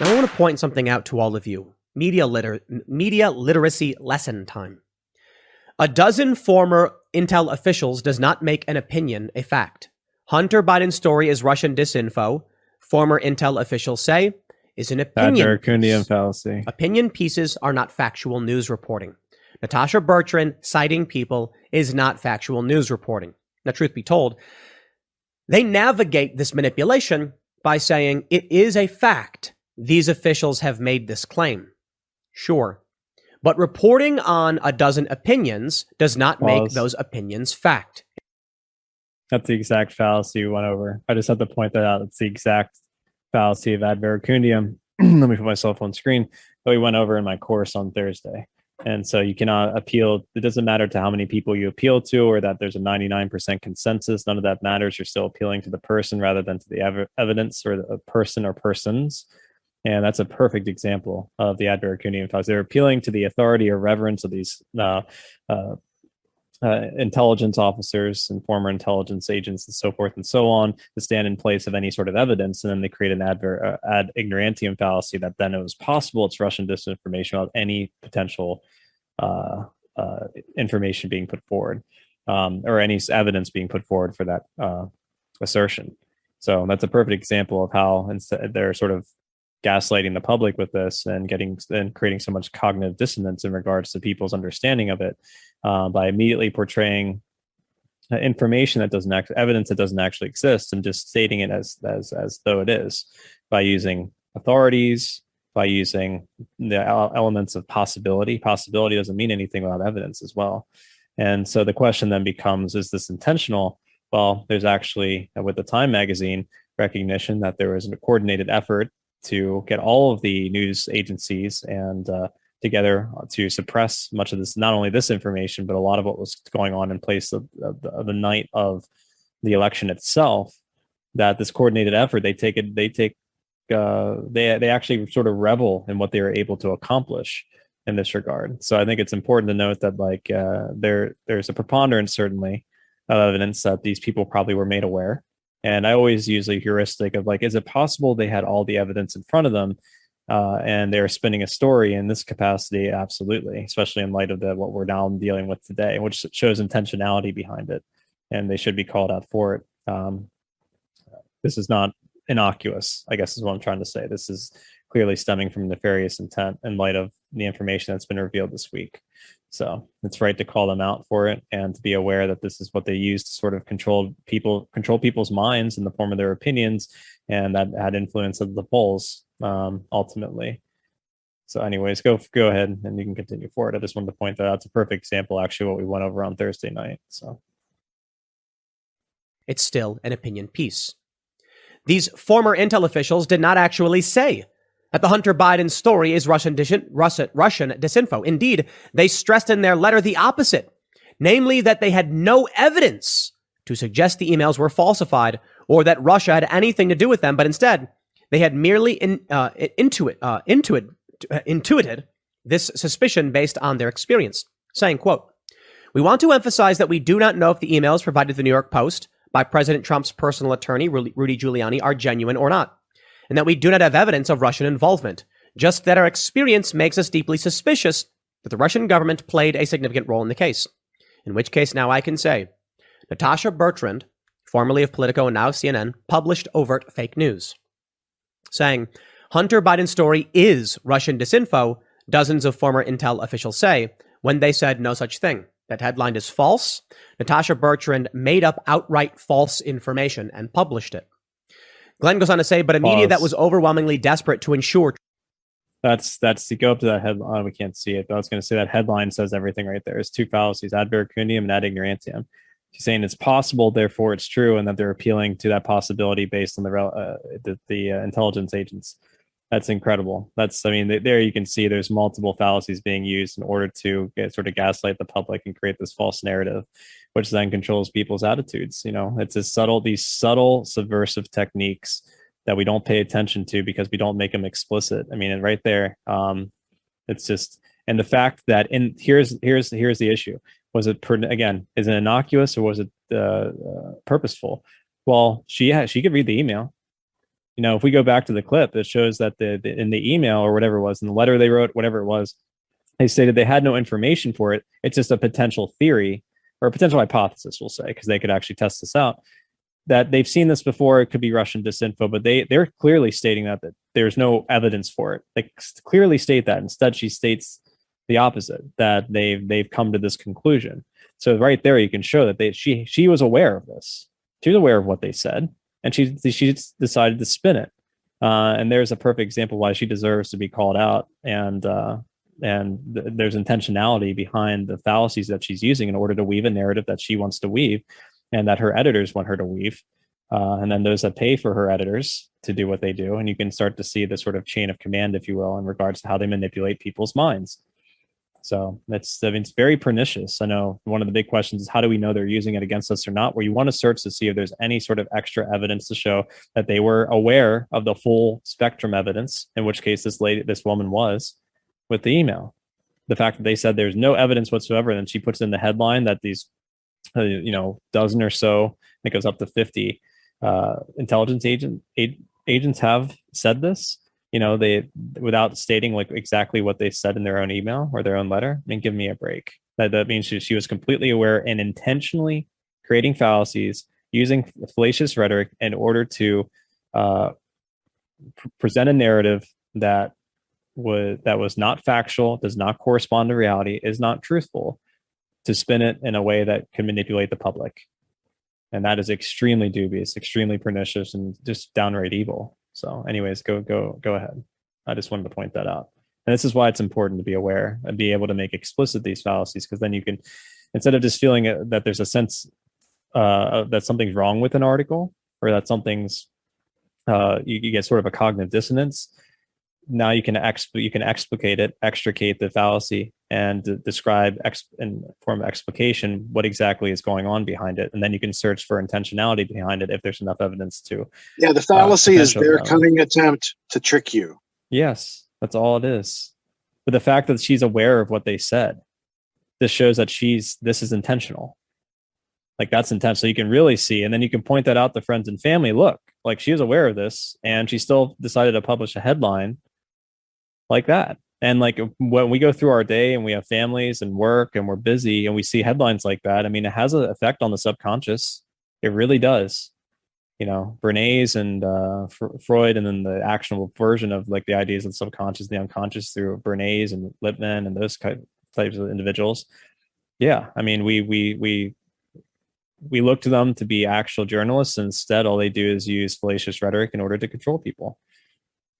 Now, I want to point something out to all of you. Media literacy lesson time. A dozen former intel officials does not make an opinion a fact. Hunter Biden's story is Russian disinfo, former intel officials say, is an opinion piece. Fallacy. Opinion pieces are not factual news reporting. Natasha Bertrand citing people is not factual news reporting. Now, truth be told, they navigate this manipulation by saying it is a fact these officials have made this claim. Sure. But reporting on a dozen opinions does not make those opinions fact. That's the exact fallacy we went over. I just have to point that out. It's the exact fallacy of ad veracundium. Let me put myself on screen. That we went over in my course on Thursday. And so you cannot appeal. It doesn't matter to how many people you appeal to or that there's a 99% consensus. None of that matters. You're still appealing to the person rather than to the evidence or the person or persons. And that's a perfect example of the ad veracundium fallacy. They're appealing to the authority or reverence of these intelligence officers and former intelligence agents and so forth and so on to stand in place of any sort of evidence. And then they create an ad ignorantium fallacy that then it was possible it's Russian disinformation without any potential information being put forward or any evidence being put forward for that assertion. So that's a perfect example of how instead they're sort of gaslighting the public with this and creating so much cognitive dissonance in regards to people's understanding of it by immediately portraying information that doesn't evidence that doesn't actually exist and just stating it as though it is by using authorities, by using the elements of possibility. Possibility doesn't mean anything without evidence as well. And so the question then becomes, is this intentional? Well, there's actually, with the Time magazine, recognition that there was a coordinated effort to get all of the news agencies and together to suppress much of this, not only this information, but a lot of what was going on in place of the night of the election itself. That this coordinated effort, they actually sort of revel in what they were able to accomplish in this regard. So I think it's important to note that there's a preponderance certainly of evidence that these people probably were made aware. And I always use a heuristic of is it possible they had all the evidence in front of them and they're spinning a story in this capacity? Absolutely, especially in light of what we're now dealing with today, which shows intentionality behind it. And they should be called out for it. This is not innocuous, I guess is what I'm trying to say. This is clearly stemming from nefarious intent in light of the information that's been revealed this week. So it's right to call them out for it and to be aware that this is what they use to sort of control people's minds in the form of their opinions, and that had influence of the polls ultimately. So anyways, go ahead and you can continue forward. I just wanted to point that out. It's a perfect example, actually, what we went over on Thursday night. So it's still an opinion piece. These former intel officials did not actually say that the Hunter Biden story is Russian disinfo. Indeed, they stressed in their letter the opposite, namely that they had no evidence to suggest the emails were falsified or that Russia had anything to do with them, but instead they had merely intuited this suspicion based on their experience, saying, quote, "We want to emphasize that we do not know if the emails provided to the New York Post by President Trump's personal attorney, Rudy Giuliani, are genuine or not, and that we do not have evidence of Russian involvement, just that our experience makes us deeply suspicious that the Russian government played a significant role in the case. In which case, now I can say, Natasha Bertrand, formerly of Politico and now CNN, published overt fake news, saying, Hunter Biden's story is Russian disinfo, dozens of former intel officials say, when they said no such thing. That headline is false. Natasha Bertrand made up outright false information and published it." Glenn goes on to say, but a media that was overwhelmingly desperate to ensure. That's to go up to that headline. We can't see it, but I was going to say that headline says everything right there. It's two fallacies, ad veracundium and ad ignorantium. She's saying it's possible, therefore it's true, and that they're appealing to that possibility based on the intelligence agents. That's incredible. There you can see there's multiple fallacies being used in order to sort of gaslight the public and create this false narrative, which then controls people's attitudes. It's these subtle subversive techniques that we don't pay attention to because we don't make them explicit. And right there, it's just, and the fact that here's the issue. Was it is it innocuous or was it purposeful? Well, she could read the email. if we go back to the clip, it shows that in the email or whatever it was, in the letter they wrote, whatever it was, they stated they had no information for it. It's just a potential theory or a potential hypothesis, we'll say, because they could actually test this out, that they've seen this before. It could be Russian disinfo, but they're clearly stating that there's no evidence for it. They clearly state that. Instead, she states the opposite, that they've come to this conclusion. So right there, you can show that she was aware of this. She was aware of what they said, and she decided to spin it. And there's a perfect example why she deserves to be called out. And there's intentionality behind the fallacies that she's using in order to weave a narrative that she wants to weave, and that her editors want her to weave. And then those that pay for her editors to do what they do. And you can start to see the sort of chain of command, if you will, in regards to how they manipulate people's minds. So it's very pernicious. I know one of the big questions is, how do we know they're using it against us or not? Where you want to search to see if there's any sort of extra evidence to show that they were aware of the full spectrum evidence, in which case this woman was, with the email. The fact that they said there's no evidence whatsoever, and then she puts in the headline that these dozen or so, it goes up to 50 intelligence agents have said this. They, without stating like exactly what they said in their own email or their own letter. I mean, give me a break. That means she was completely aware and intentionally creating fallacies, using fallacious rhetoric in order to present a narrative that was not factual, does not correspond to reality, is not truthful, to spin it in a way that can manipulate the public. And that is extremely dubious, extremely pernicious, and just downright evil. So anyways, go ahead. I just wanted to point that out. And this is why it's important to be aware and be able to make explicit these fallacies, because then you can, instead of just feeling that there's a sense that something's wrong with an article, or that something's, you get sort of a cognitive dissonance. Now you can extricate the fallacy, and describe in form of explication what exactly is going on behind it, and then you can search for intentionality behind it if there's enough evidence to. Yeah, the fallacy is their cunning attempt to trick you. Yes, that's all it is. But the fact that she's aware of what they said, this shows that this is intentional. Like, that's intentional. You can really see, and then you can point that out to friends and family. Look, like, she was aware of this, and she still decided to publish a headline like that. And like, when we go through our day and we have families and work and we're busy and we see headlines like that, I mean, it has an effect on the subconscious. It really does. Bernays and Freud, and then the actionable version of like the ideas of the subconscious, the unconscious, through Bernays and Lippmann and those types of individuals. Yeah, I mean, we look to them to be actual journalists. Instead, all they do is use fallacious rhetoric in order to control people.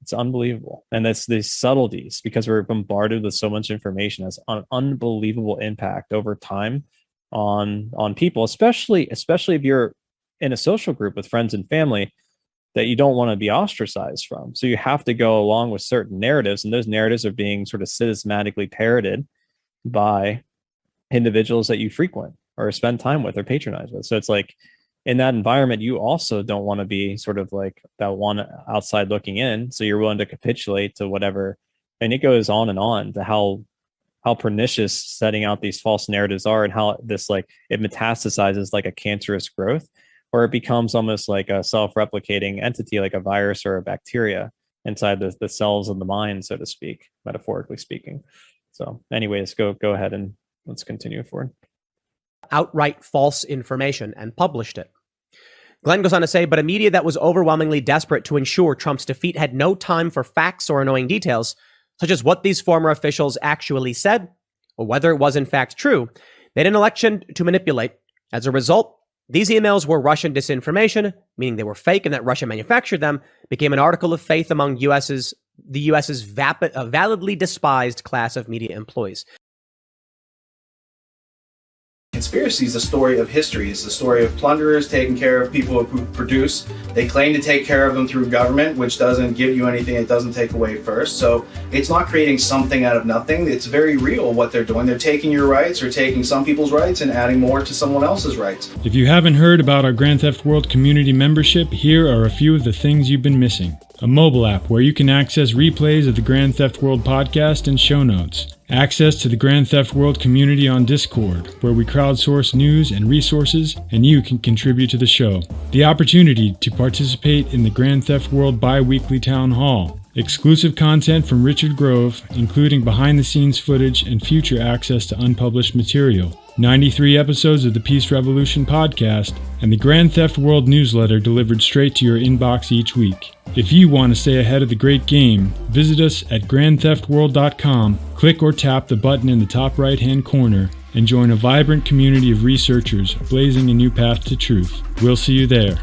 It's unbelievable. And that's these subtleties, because we're bombarded with so much information, has an unbelievable impact over time on people, especially if you're in a social group with friends and family that you don't want to be ostracized from. So you have to go along with certain narratives, and those narratives are being sort of systematically parroted by individuals that you frequent or spend time with or patronize with. So it's like, in that environment, you also don't want to be sort of like that one outside looking in. So you're willing to capitulate to whatever. And it goes on and on to how pernicious setting out these false narratives are, and how this, like, it metastasizes like a cancerous growth, or it becomes almost like a self-replicating entity, like a virus or a bacteria inside the cells of the mind, so to speak, metaphorically speaking. So anyways, go ahead and let's continue forward. Outright false information and published it. Glenn goes on to say, but a media that was overwhelmingly desperate to ensure Trump's defeat had no time for facts or annoying details, such as what these former officials actually said, or whether it was in fact true. They had an election to manipulate. As a result, these emails were Russian disinformation, meaning they were fake and that Russia manufactured them, became an article of faith among the U.S.'s validly despised class of media employees. Conspiracy is the story of history. It's the story of plunderers taking care of people who produce. They claim to take care of them through government, which doesn't give you anything. It doesn't take away first. So it's not creating something out of nothing. It's very real what they're doing. They're taking your rights, or taking some people's rights and adding more to someone else's rights. If you haven't heard about our Grand Theft World community membership, here are a few of the things you've been missing. a mobile app where you can access replays of the Grand Theft World podcast and show notes, access to the Grand Theft World community on Discord, where we crowdsource news and resources, and you can contribute to the show, the opportunity to participate in the Grand Theft World bi-weekly town hall, exclusive content from Richard Grove, including behind-the-scenes footage and future access to unpublished material, 93 episodes of the Peace Revolution podcast, and the Grand Theft World newsletter delivered straight to your inbox each week. If you want to stay ahead of the great game, visit us at grandtheftworld.com, click or tap the button in the top right-hand corner, and join a vibrant community of researchers blazing a new path to truth. We'll see you there.